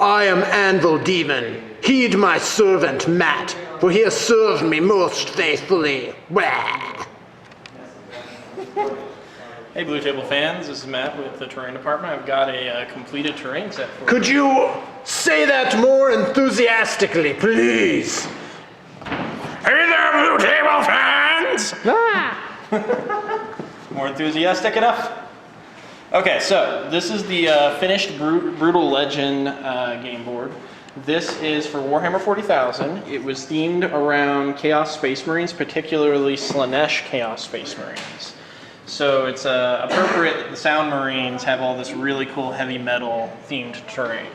I am Anvil Demon. Heed my servant Matt, for he has served me most faithfully. Blah. Hey Blue Table fans, this is Matt with the terrain department. I've got a completed terrain set for you. Could you say that more enthusiastically, please? Hey there, Blue Table fans! More enthusiastic enough? Okay, so this is the finished Brutal Legend game board. This is for Warhammer 40,000. It was themed around Chaos Space Marines, particularly Slaanesh Chaos Space Marines. So it's appropriate that the Sound Marines have all this really cool heavy metal themed terrain.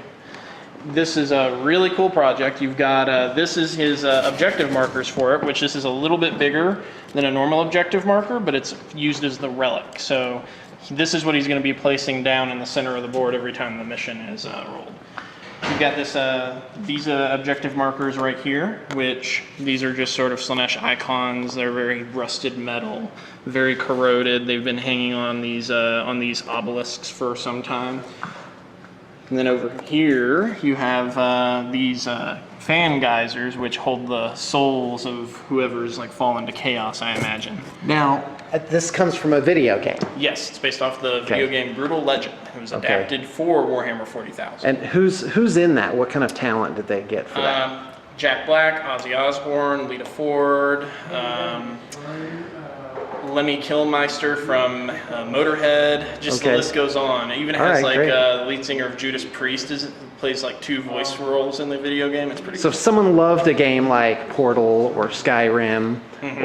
This is a really cool project. You've got, this is his objective markers for it, which this is a little bit bigger than a normal objective marker, but it's used as the relic. So this is what he's going to be placing down in the center of the board every time the mission is rolled. You've got this, these objective markers right here, which these are just sort of Slaanesh icons. They're very rusted metal, very corroded. They've been hanging on these obelisks for some time. And then over here, you have these fan geysers, which hold the souls of whoever's like fallen to chaos, I imagine. Now, this comes from a video game. Yes, it's based off the video game Brutal Legend. It was adapted for Warhammer 40,000. And who's in that? What kind of talent did they get for that? Jack Black, Ozzy Osbourne, Lita Ford, Lemmy Kilmister from Motorhead. Just the list goes on. It even has the lead singer of Judas Priest plays like 2 voice roles in the video game. It's pretty cool. So if someone loved a game like Portal or Skyrim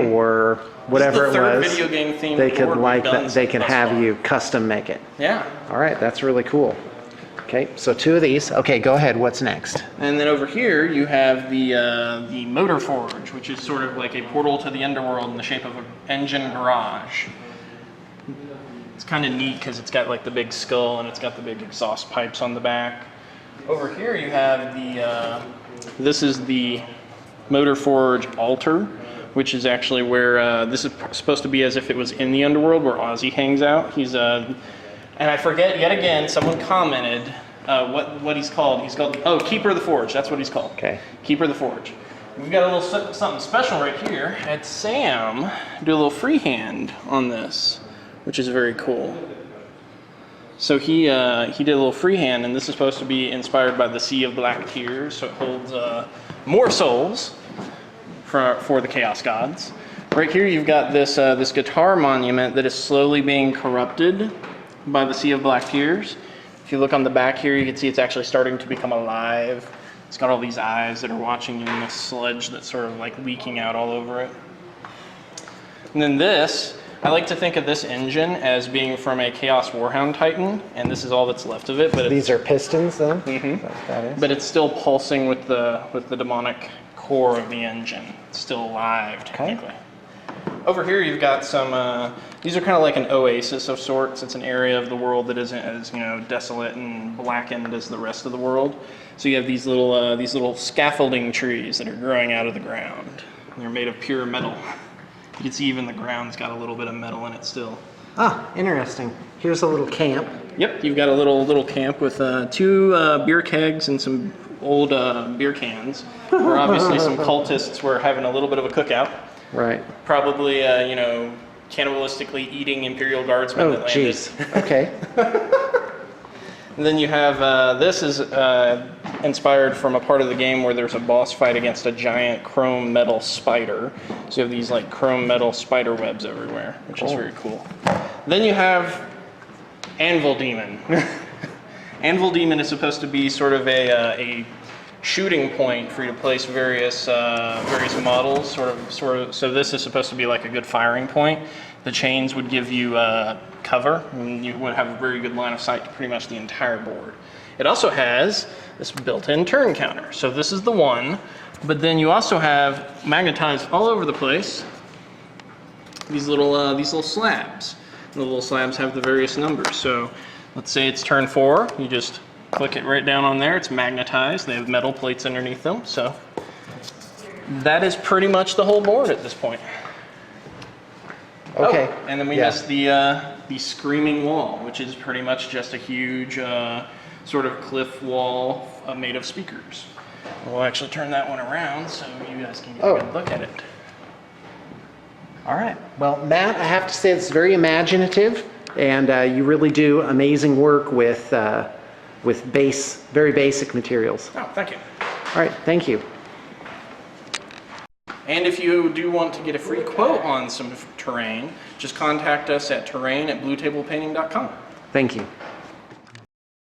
or whatever it was, video game themed they could board they can have you custom make it. Yeah. All right, that's really cool. Okay, so 2 of these. Okay, go ahead. What's next? And then over here you have the Motor Forge, which is sort of like a portal to the underworld in the shape of an engine garage. It's kind of neat because it's got like the big skull and it's got the big exhaust pipes on the back. Over here you have the, this is the Motor Forge altar, which is actually where, this is supposed to be as if it was in the underworld where Ozzy hangs out. He's, and I forget yet again, someone commented what he's called. He's called, Keeper of the Forge, that's what he's called. Okay. Keeper of the Forge. We've got a little something special right here. Had Sam do a little freehand on this, which is very cool. So he did a little freehand, and this is supposed to be inspired by the Sea of Black Tears, so it holds more souls for the Chaos Gods. Right here you've got this, this guitar monument that is slowly being corrupted by the Sea of Black Tears. If you look on the back here, you can see it's actually starting to become alive. It's got all these eyes that are watching you in this sludge that's sort of like leaking out all over it. And then this, I like to think of this engine as being from a Chaos Warhound Titan, and this is all that's left of it. But these are pistons, then? That is. But it's still pulsing with the demonic core of the engine. It's still alive, technically. Over here you've got some, these are kind of like an oasis of sorts. It's an area of the world that isn't as, desolate and blackened as the rest of the world. So you have these little scaffolding trees that are growing out of the ground. And they're made of pure metal. You can see even the ground's got a little bit of metal in it still. Ah, interesting. Here's a little camp. Yep, you've got a little camp with 2 beer kegs and some old beer cans. Where obviously some cultists were having a little bit of a cookout. Right. Probably, cannibalistically eating Imperial Guardsmen that landed. Oh, jeez. Okay. And then you have, this is inspired from a part of the game where there's a boss fight against a giant chrome metal spider. So you have these like chrome metal spider webs everywhere, which is very cool. Then you have Anvil Demon. Anvil Demon is supposed to be sort of a shooting point for you to place various models, sort of. So this is supposed to be like a good firing point. The chains would give you cover, and you would have a very good line of sight to pretty much the entire board. It also has this built-in turn counter. So this is the one, but then you also have magnetized all over the place these little slabs. And the little slabs have the various numbers. So let's say it's turn 4. You just click it right down on there. It's magnetized. They have metal plates underneath them. So that is pretty much the whole board at this point. Okay. And then we have the Screaming Wall, which is pretty much just a huge sort of cliff wall made of speakers. We'll actually turn that one around so you guys can get a good look at it. All right. Well, Matt, I have to say it's very imaginative, and you really do amazing work with very basic materials. Oh, thank you. All right. Thank you. And if you do want to get a free quote on some terrain, just contact us at terrain@bluetablepainting.com. Thank you.